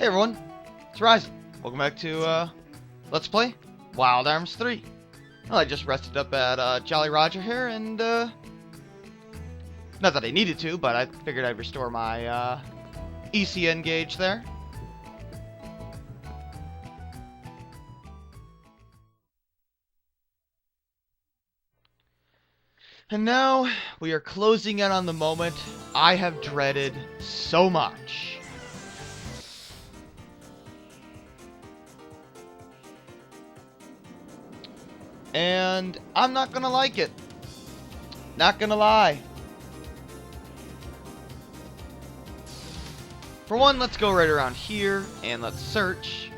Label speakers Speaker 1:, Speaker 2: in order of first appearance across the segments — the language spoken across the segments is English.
Speaker 1: Hey everyone, it's Rise. Welcome back to Let's Play Wild Arms 3. Well, I just rested up at Jolly Roger here, and not that I needed to, but I figured I'd restore my ECN gauge there. And now we are closing in on the moment I have dreaded so much. And I'm not gonna like it. Not gonna lie. For one, let's go right around here and let's search.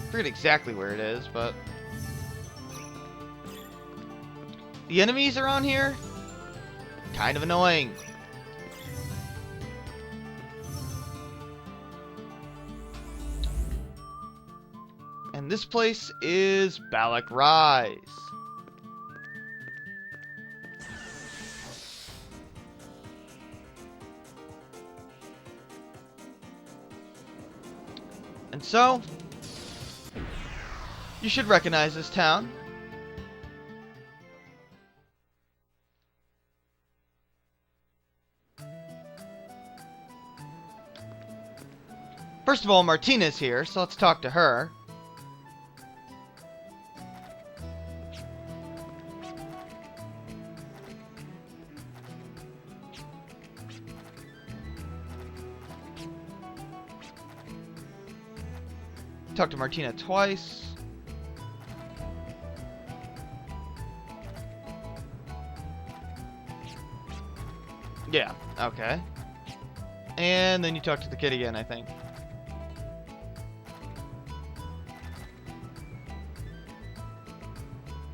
Speaker 1: I forget exactly where it is, but the enemies around here, kind of annoying. And this place is Balak Rise. And so, you should recognize this town. First of all, Martina's here, so let's talk to her. Talked to Martina twice. Yeah, okay. And then you talk to the kid again, I think.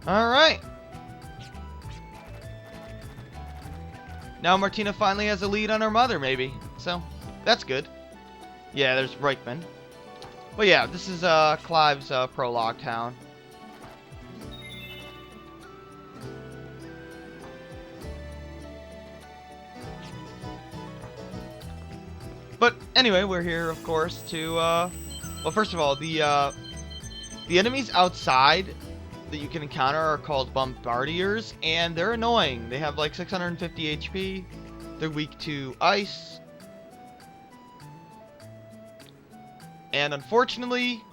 Speaker 1: Alright. Now Martina finally has a lead on her mother, maybe. So, that's good. Yeah, there's Reichman. But yeah, this is Clive's prologue town. But anyway, we're here, of course, to well, first of all, the enemies outside that you can encounter are called bombardiers, and they're annoying. They have like 650 HP. They're weak to ice. And unfortunately,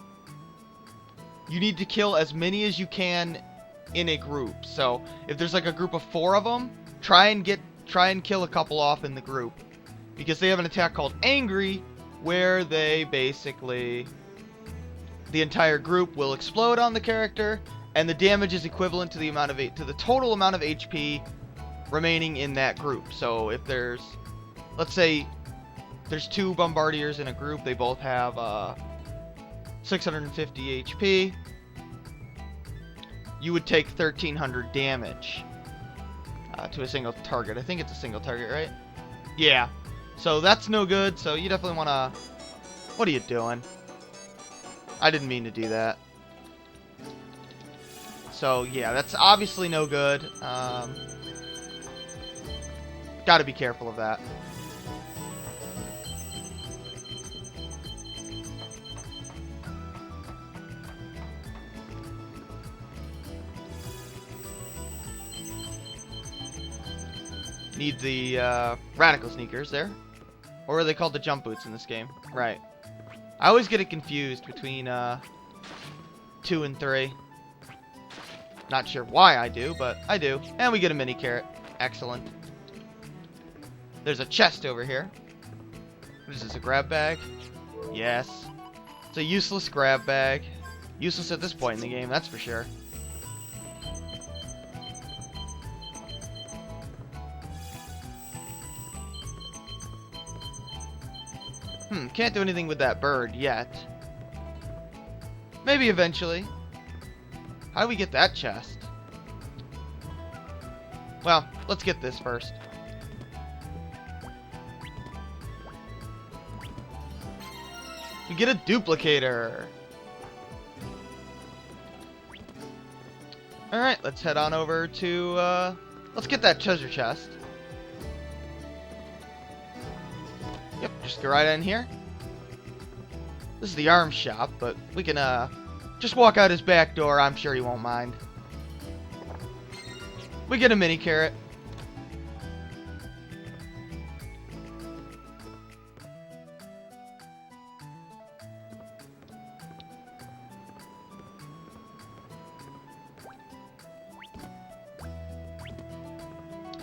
Speaker 1: you need to kill as many as you can in a group. So if there's like a group of 4 of them, try and kill a couple off in the group, because they have an attack called Angry, where they basically, the entire group will explode on the character, and the damage is equivalent to the total amount of HP remaining in that group. So if there's, let's say, there's 2 bombardiers in a group, they both have 650 HP. You would take 1300 damage to a single target. I think it's a single target, right? Yeah. So that's no good, so you definitely want to... What are you doing? I didn't mean to do that. So yeah, that's obviously no good. Gotta be careful of that. Need the radical sneakers there. Or are they called the jump boots in this game? Right. I always get it confused between 2 and 3. Not sure why I do, but I do. And we get a mini carrot. Excellent. There's a chest over here. What is this, a grab bag? Yes. It's a useless grab bag. Useless at this point in the game, that's for sure. Can't do anything with that bird yet. Maybe eventually. How do we get that chest? Well, let's get this first. We get a duplicator. Alright, let's head on over to, let's get that treasure chest. Yep, just go right in here. This is the arms shop, but we can, just walk out his back door. I'm sure he won't mind. We get a mini carrot.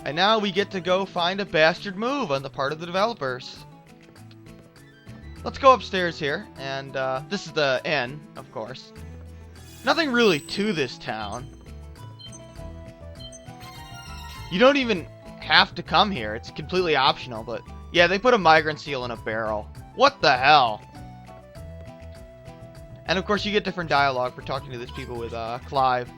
Speaker 1: And now we get to go find a bastard move on the part of the developers. Let's go upstairs here, and this is the inn, of course. Nothing really to this town. You don't even have to come here. It's completely optional, but yeah, they put a migrant seal in a barrel. What the hell? And of course you get different dialogue for talking to these people with Clive.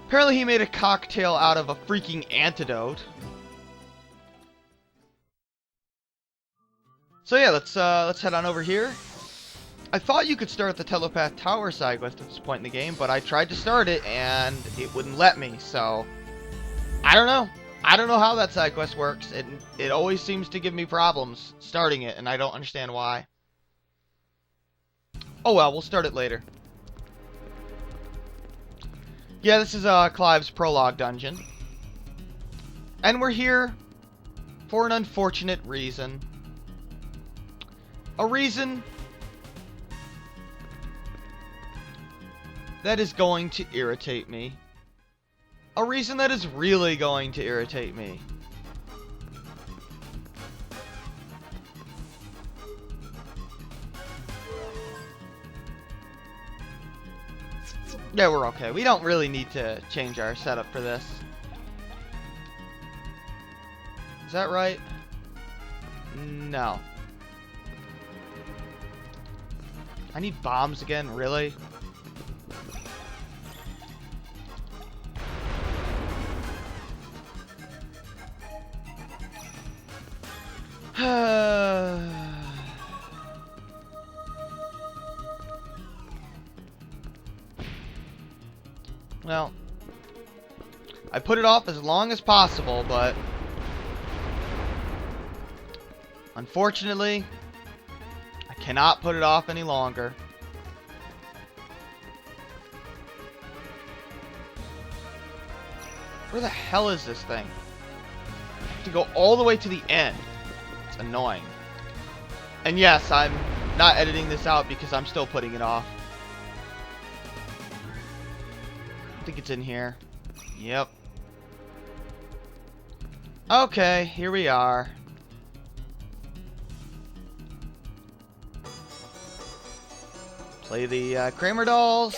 Speaker 1: Apparently he made a cocktail out of a freaking antidote. So yeah, let's head on over here. I thought you could start the Telepath Tower side quest at this point in the game, but I tried to start it and it wouldn't let me, so I don't know. I don't know how that side quest works. It always seems to give me problems starting it, and I don't understand why. Oh well, we'll start it later. Yeah, this is Clive's prologue dungeon. And we're here for an unfortunate reason. A reason that is going to irritate me. A reason that is really going to irritate me. Yeah, we're okay. We don't really need to change our setup for this. Is that right? No. I need bombs again, really? Well, I put it off as long as possible, but unfortunately, I cannot put it off any longer. Where the hell is this thing? I have to go all the way to the end. It's annoying. And yes, I'm not editing this out because I'm still putting it off. I think it's in here. Yep. Okay, here we are. Play the Kramer dolls.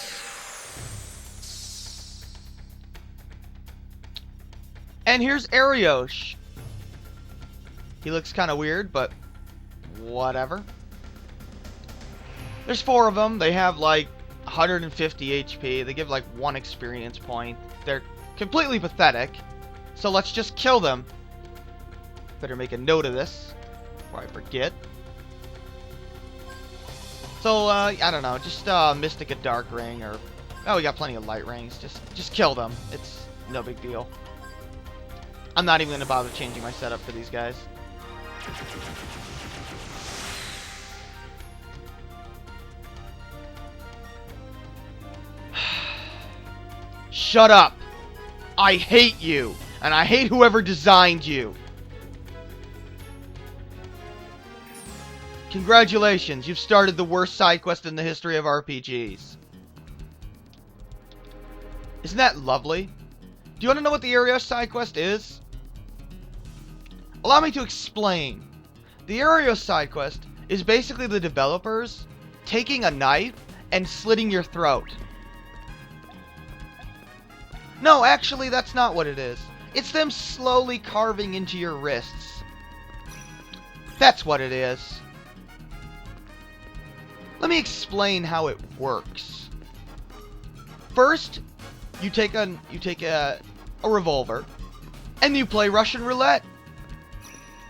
Speaker 1: And here's Ariosh. He looks kind of weird, but whatever. There's 4 of them. They have like 150 HP. They give like 1 experience point. They're completely pathetic. So let's just kill them. Better make a note of this before I forget. So, I don't know. Just Mystic a Dark Ring, or oh, we got plenty of light rings. Just kill them. It's no big deal. I'm not even gonna bother changing my setup for these guys. Shut up! I hate you! And I hate whoever designed you! Congratulations, you've started the worst side quest in the history of RPGs. Isn't that lovely? Do you want to know what the Ariosh side quest is? Allow me to explain. The Ariosh side quest is basically the developers taking a knife and slitting your throat. No, actually, that's not what it is. It's them slowly carving into your wrists. That's what it is. Let me explain how it works. First, you take a revolver, and you play Russian roulette.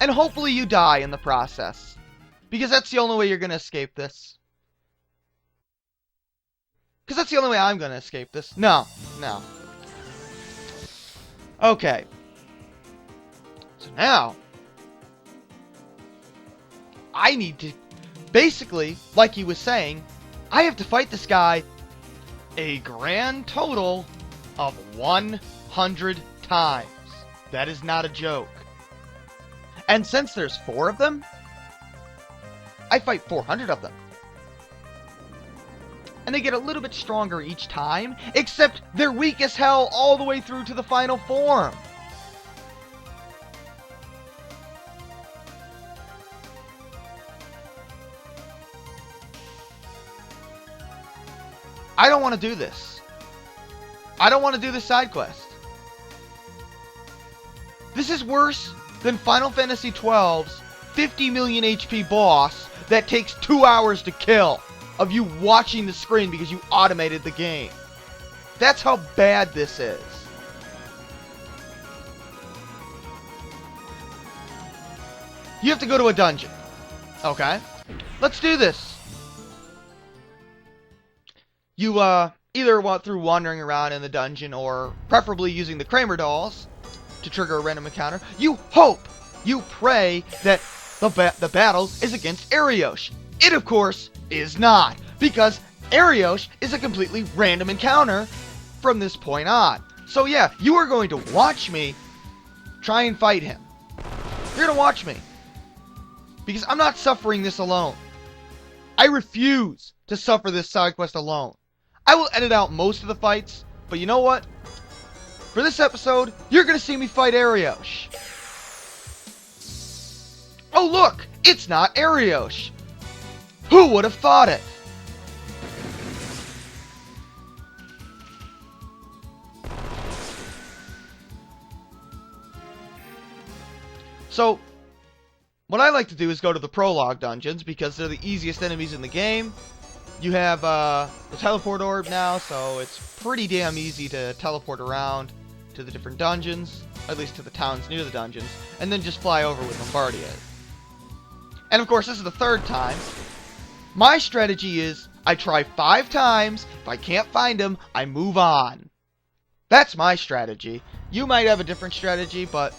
Speaker 1: And hopefully you die in the process. Because that's the only way you're going to escape this. Because that's the only way I'm going to escape this. No. Okay. So now, I need to, basically, like he was saying, I have to fight this guy a grand total of 100 times. That is not a joke. And since there's 4 of them, I fight 400 of them. And they get a little bit stronger each time, except they're weak as hell all the way through to the final form. I don't want to do this. I don't want to do this side quest. This is worse than Final Fantasy XII's 50 million HP boss that takes 2 hours to kill of you watching the screen because you automated the game. That's how bad this is. You have to go to a dungeon. Okay? Let's do this. You either want through wandering around in the dungeon or preferably using the Kramer dolls to trigger a random encounter. You hope, you pray that the battle is against Ariosh. It, of course, is not, because Ariosh is a completely random encounter from this point on. So yeah, you are going to watch me try and fight him. You're going to watch me. Because I'm not suffering this alone. I refuse to suffer this side quest alone. I will edit out most of the fights, but you know what? For this episode, you're going to see me fight Ariosh. Oh look! It's not Ariosh! Who would have thought it? So, what I like to do is go to the prologue dungeons because they're the easiest enemies in the game. You have the teleport orb now, so it's pretty damn easy to teleport around to the different dungeons, at least to the towns near the dungeons, and then just fly over with Bombardier. And of course, this is the 3rd time. My strategy is, I try 5 times, if I can't find him, I move on. That's my strategy. You might have a different strategy, but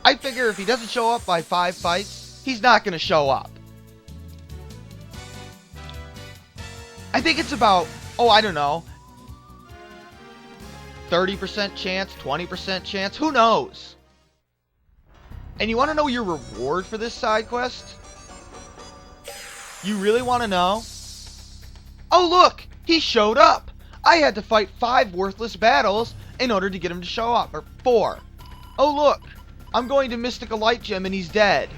Speaker 1: I figure if he doesn't show up by 5 fights, he's not going to show up. I think it's about, oh, I don't know, 30% chance, 20% chance, who knows? And you want to know your reward for this side quest? You really want to know? Oh look, he showed up! I had to fight 5 worthless battles in order to get him to show up, or 4. Oh look, I'm going to Mystical Light Gem and he's dead.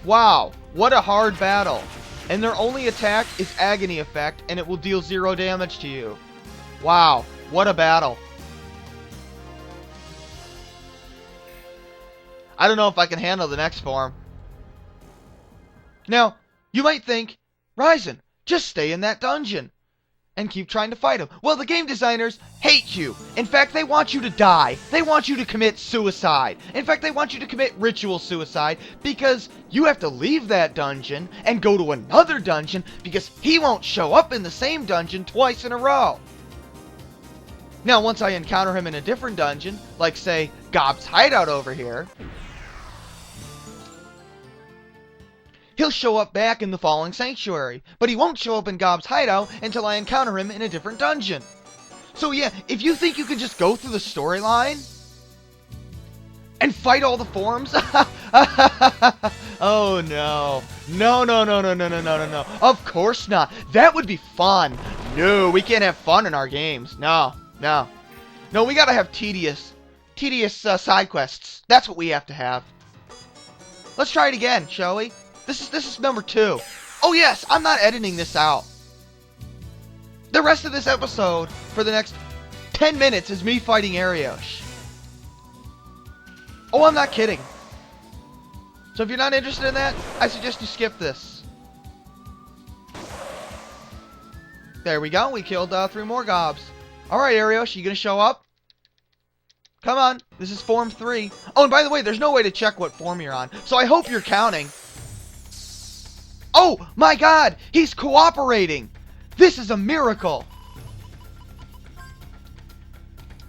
Speaker 1: Wow, what a hard battle. And their only attack is Agony Effect, and it will deal 0 damage to you. Wow, what a battle. I don't know if I can handle the next form. Now, you might think, Ryzen, just stay in that dungeon and keep trying to fight him. Well, the game designers hate you. In fact, they want you to die. They want you to commit suicide. In fact, they want you to commit ritual suicide because you have to leave that dungeon and go to another dungeon because he won't show up in the same dungeon twice in a row. Now, once I encounter him in a different dungeon, like say Gob's hideout over here, he'll show up back in the Falling Sanctuary, but he won't show up in Gob's hideout until I encounter him in a different dungeon. So yeah, if you think you can just go through the storyline and fight all the forms, oh no. No. Of course not. That would be fun. No, we can't have fun in our games. No, we gotta have tedious side quests. That's what we have to have. Let's try it again, shall we? This is number 2. Oh yes, I'm not editing this out. The rest of this episode, for the next 10 minutes, is me fighting Ariosh. Oh, I'm not kidding. So if you're not interested in that, I suggest you skip this. There we go, we killed 3 more Gobs. Alright, Ariosh, you gonna show up? Come on, this is Form 3. Oh, and by the way, there's no way to check what form you're on, so I hope you're counting. Oh, my God! He's cooperating! This is a miracle!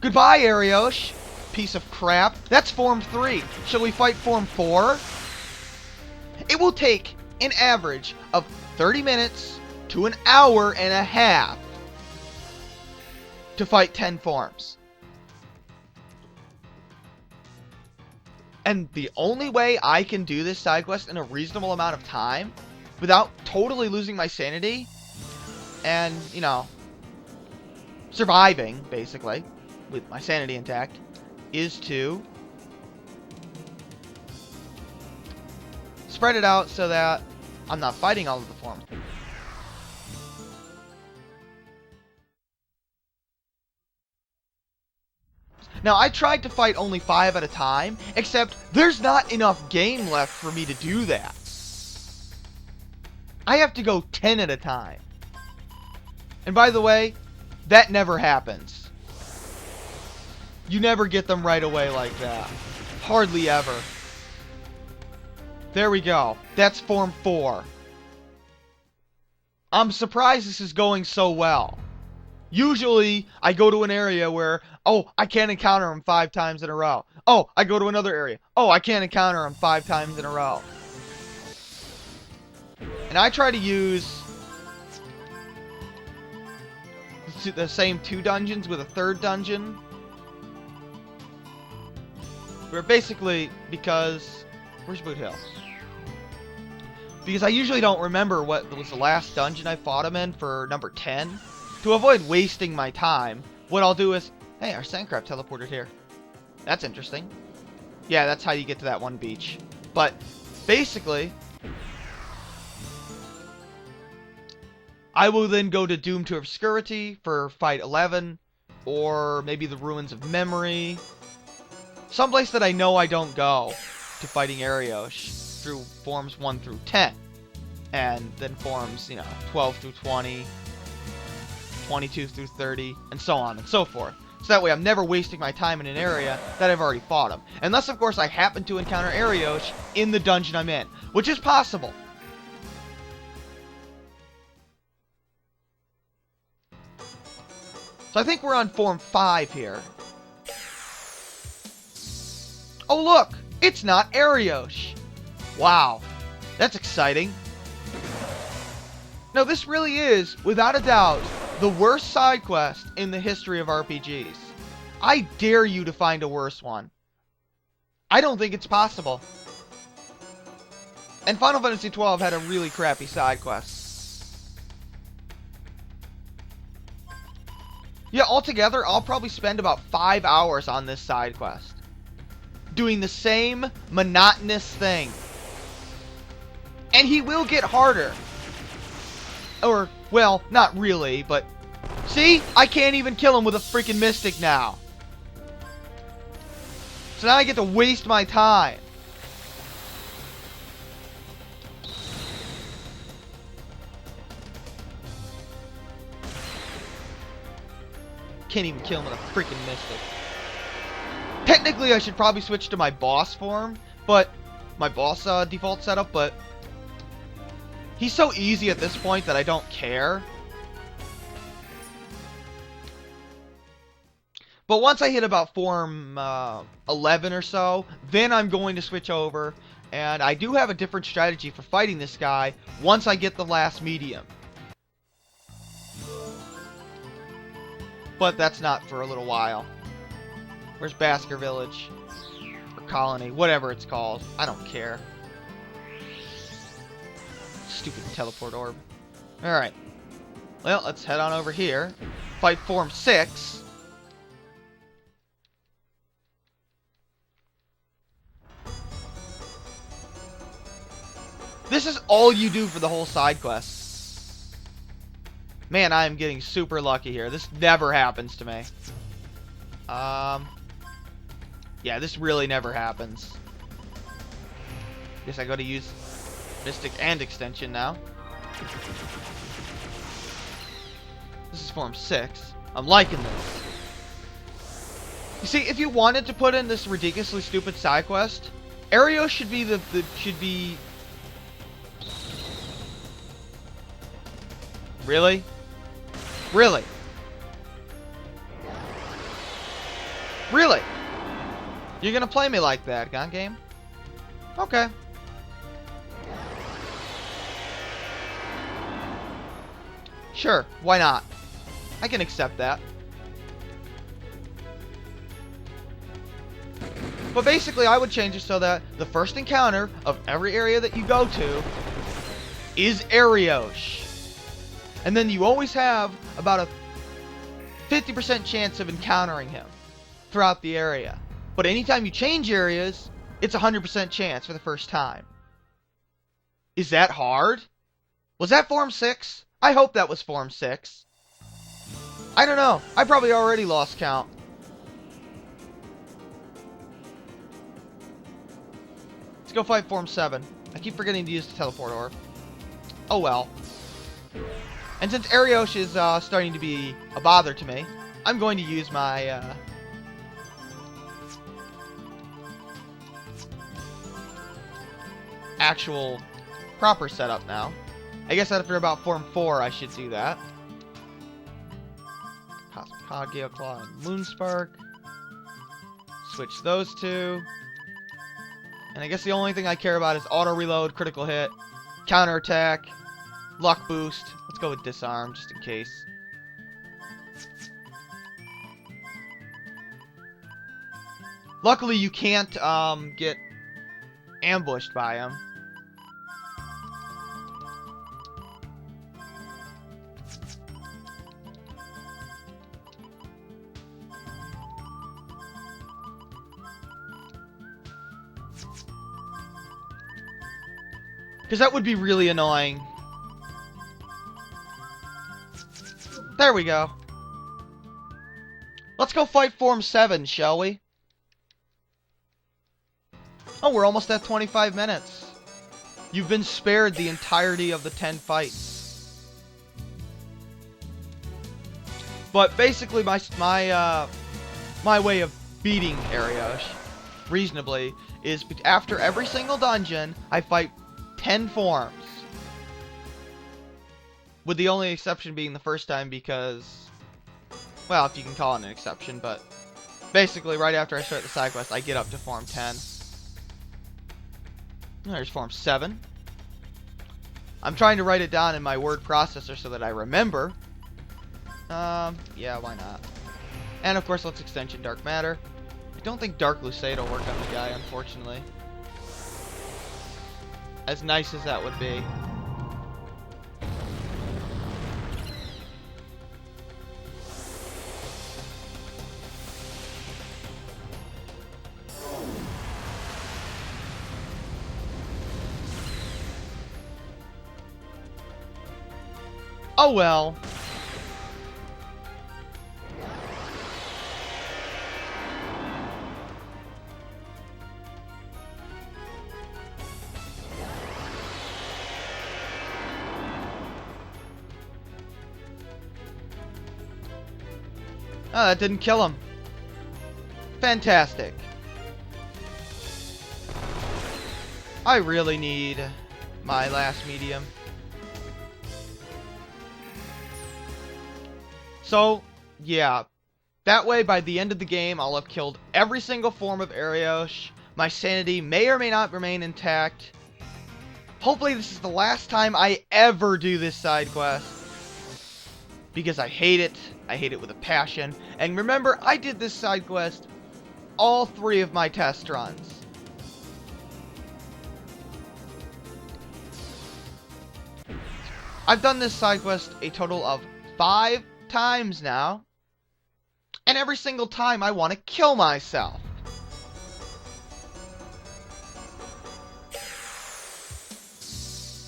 Speaker 1: Goodbye, Ariosh. Piece of crap. That's Form 3. Shall we fight Form 4? It will take an average of 30 minutes to an hour and a half to fight 10 forms. And the only way I can do this side quest in a reasonable amount of time without totally losing my sanity and, you know, surviving, basically, with my sanity intact, is to spread it out so that I'm not fighting all of the forms. Now, I tried to fight only 5 at a time, except there's not enough game left for me to do that. I have to go 10 at a time. And by the way, that never happens. You never get them right away like that. Hardly ever. There we go. That's Form 4. I'm surprised this is going so well. Usually, I go to an area where, oh, I can't encounter him 5 times in a row. Oh, I go to another area. Oh, I can't encounter him 5 times in a row. And I try to use the same 2 dungeons with a 3rd dungeon. Where basically, because... Where's Boot Hill? Because I usually don't remember what was the last dungeon I fought him in for number 10. To avoid wasting my time, what I'll do is... Hey, our sandcrab teleported here. That's interesting. Yeah, that's how you get to that one beach. But, basically... I will then go to Doom to Obscurity for Fight 11. Or maybe the Ruins of Memory. Someplace that I know I don't go to fighting Ariosh through Forms 1 through 10. And then Forms, 12 through 20... 22 through 30, and so on and so forth. So that way I'm never wasting my time in an area that I've already fought him. Unless, of course, I happen to encounter Ariosh in the dungeon I'm in, which is possible. So I think we're on Form 5 here. Oh, look! It's not Ariosh! Wow. That's exciting. No, this really is, without a doubt, the worst side quest in the history of RPGs. I dare you to find a worse one. I don't think it's possible. And Final Fantasy XII had a really crappy side quest. Yeah, altogether, I'll probably spend about 5 hours on this side quest. Doing the same monotonous thing. And he will get harder. Or, well, not really, but... See? I can't even kill him with a freaking Mystic now. So now I get to waste my time. Can't even kill him with a freaking Mystic. Technically, I should probably switch to my boss form, but... My boss default setup, but... He's so easy at this point that I don't care. But once I hit about Form 11 or so, then I'm going to switch over. And I do have a different strategy for fighting this guy once I get the last medium. But that's not for a little while. Where's Basker Village? Or Colony, whatever it's called. I don't care. Stupid teleport orb. Alright. Well, let's head on over here. Fight Form 6. This is all you do for the whole side quest. Man, I am getting super lucky here. This never happens to me. Yeah, this really never happens. Guess I gotta use Mystic and Extension now. This is Form 6. I'm liking this. You see, if you wanted to put in this ridiculously stupid side quest, Ariosh should be Really? Really? Really? You're gonna play me like that, huh, game? Okay. Sure, why not? I can accept that. But basically, I would change it so that the first encounter of every area that you go to is Ariosh. And then you always have about a 50% chance of encountering him throughout the area. But anytime you change areas, it's a 100% chance for the first time. Is that hard? Was that Form 6? I hope that was Form 6. I don't know. I probably already lost count. Let's go fight Form 7. I keep forgetting to use the teleport orb. Oh well. And since Ariosh is starting to be a bother to me, I'm going to use my actual proper setup now. I guess after about Form 4 I should do that. Cosmic Gale Claw and Moonspark. Switch those two. And I guess the only thing I care about is auto reload, critical hit, counterattack, luck boost. Let's go with disarm just in case. Luckily you can't get ambushed by him. Because that would be really annoying. There we go. Let's go fight Form 7, shall we? Oh, we're almost at 25 minutes. You've been spared the entirety of the 10 fights. But basically, my way of beating Ariosh reasonably is after every single dungeon, I fight 10 forms. With the only exception being the first time because, well, if you can call it an exception, but basically right after I start the side quest, I get up to Form 10. There's Form 7. I'm trying to write it down in my word processor so that I remember. Yeah, why not? And of course, let's extension Dark Matter. I don't think Dark Lucade will work on the guy, unfortunately. As nice as that would be. Oh well. Oh, that didn't kill him. Fantastic. I really need my last medium. So, yeah. That way, by the end of the game, I'll have killed every single form of Ariosh. My sanity may or may not remain intact. Hopefully, this is the last time I ever do this side quest. Because I hate it. I hate it with a passion. And remember, I did this side quest all 3 of my test runs. I've done this side quest a total of 5 times now. And every single time I want to kill myself.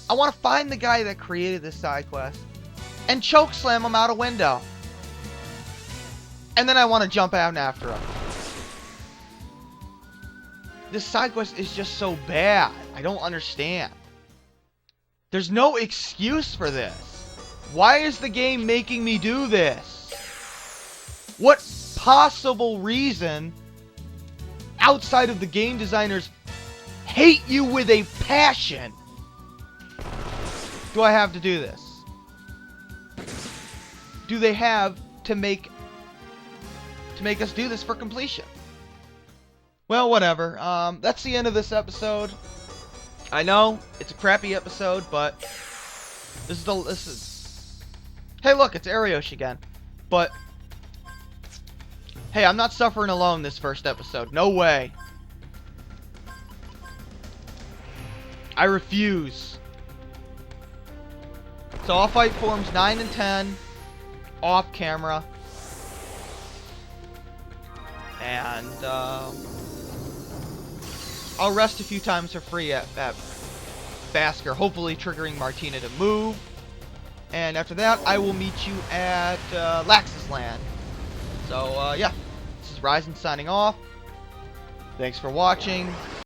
Speaker 1: I want to find the guy that created this side quest and chokeslam him out a window. And then I want to jump out after him. This side quest is just so bad. I don't understand. There's no excuse for this. Why is the game making me do this? What possible reason outside of the game designers hate you with a passion do I have to do this? Do they have to make to make us do this for completion. Well, whatever. That's the end of this episode. I know it's a crappy episode, but this is. Hey, look, it's Ariosh again. But hey, I'm not suffering alone this first episode. No way. I refuse. So I'll fight forms 9 and 10 off camera. And I'll rest a few times for free at Basker, hopefully triggering Martina to move. And after that, I will meet you at Lax's Land. So, yeah. This is Ryzen signing off. Thanks for watching.